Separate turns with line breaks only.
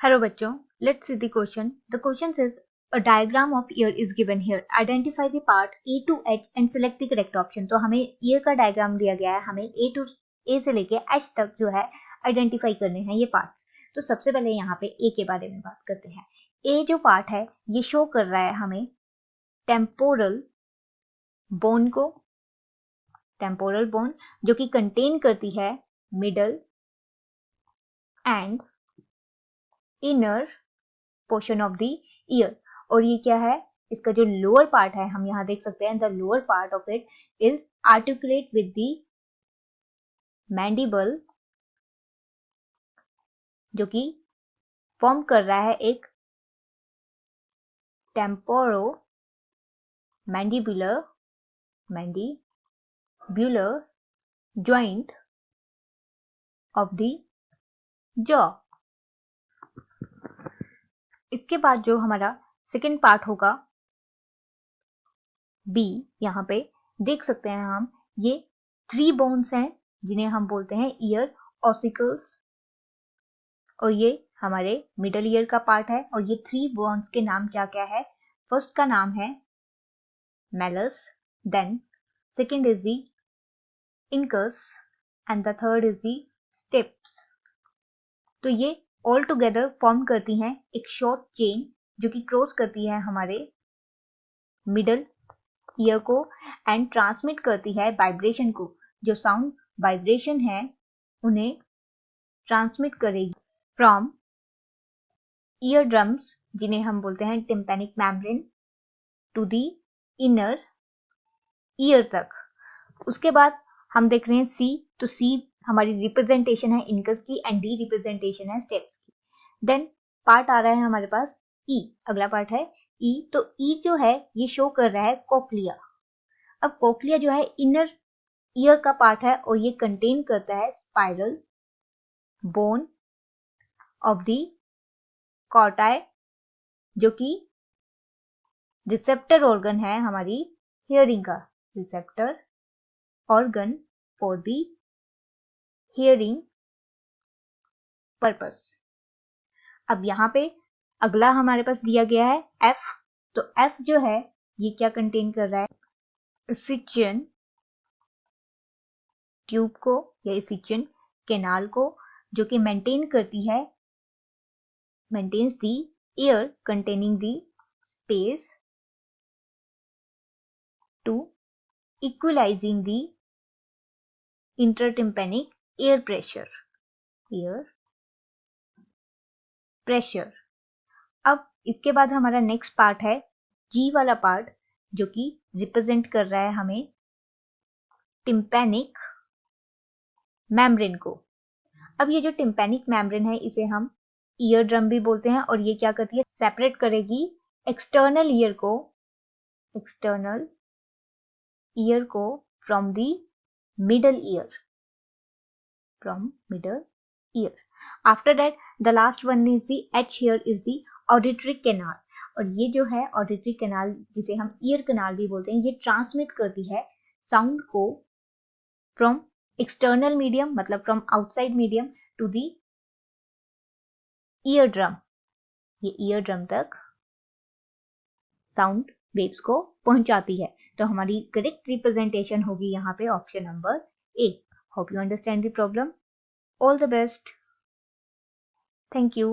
Hello बच्चों, let's see the question. The question says a diagram of ear is given here. Identify the part A to H and select the correct option. तो हमें ear का diagram दिया गया है, हमें A से लेके H तक जो है आइडेंटिफाई करने हैं ये पार्ट्स. तो सबसे पहले यहाँ पे A के बारे में बात करते हैं. A जो पार्ट है ये शो कर रहा है हमें टेम्पोरल बोन को, टेम्पोरल बोन जो कि कंटेन करती है middle and inner portion of the year. और ये क्या है, इसका जो लोअर पार्ट है हम यहाँ देख सकते हैं, the lower part of it is articulate with the mandible, जो कि फॉर्म कर रहा है एक temporo mandibular joint of the jaw. इसके बाद जो हमारा सेकेंड पार्ट होगा बी, यहाँ पे देख सकते हैं हम ये 3 बोन्स हैं जिन्हें हम बोलते हैं ईयर ऑसिकल्स, और ये हमारे मिडल ईयर का पार्ट है. और ये 3 बोन्स के नाम क्या क्या है, फर्स्ट का नाम है malleus, then second is the incus and the third is the stapes. तो ये ऑल टुगेदर फॉर्म करती हैं एक शॉर्ट चेन जो कि क्रॉस करती है हमारे मिडल ईयर को एंड ट्रांसमिट करती है वाइब्रेशन को. जो साउंड वाइब्रेशन है उन्हें ट्रांसमिट करेगी फ्रॉम ईयर ड्रम्स, जिन्हें हम बोलते हैं tympanic membrane, to the inner ear तक. उसके बाद हम देख रहे हैं सी, तो सी हमारी रिप्रेजेंटेशन है इनकस की एंड डी रिप्रेजेंटेशन है स्टेप्स की. देन पार्ट आ रहा है हमारे पास ई, अगला पार्ट है ई. तो ई जो है ये शो कर रहा है कोक्लिया. अब कोक्लिया जो है इनर ईयर का पार्ट है और ये कंटेन करता है spiral bone of the Corti, जो कि रिसेप्टर ऑर्गन है हमारी हियरिंग का, receptor organ for the hearing purpose. अब यहाँ पे अगला हमारे पास दिया गया है एफ. तो एफ जो है ये क्या कंटेन कर रहा है, सिचियन ट्यूब को या सिचियन कैनाल को, जो कि मेंटेन करती है, maintains the air containing the space to equalizing the intertympanic air pressure. अब इसके बाद हमारा नेक्स्ट पार्ट है जी वाला पार्ट, जो कि रिप्रेजेंट कर रहा है हमें टिम्पैनिक मेम्ब्रेन को. अब ये जो टिम्पैनिक मेम्ब्रेन है इसे हम ईयर ड्रम भी बोलते हैं, और ये क्या करती है, सेपरेट करेगी एक्सटर्नल ईयर को from the middle ear. After that, the last one is the H here is the auditory canal. और ये जो है ऑडिटरी कैनाल, जिसे हम ईयर कैनाल भी बोलते हैं, ये ट्रांसमिट करती है साउंड को फ्रॉम एक्सटर्नल मीडियम, मतलब from outside medium to the ear drum. ये ईयर ड्रम तक साउंड वेव्स को पहुंचाती है. तो हमारी करेक्ट रिप्रेजेंटेशन होगी यहाँ पे option number A. Hope you understand the problem. All the best. Thank you.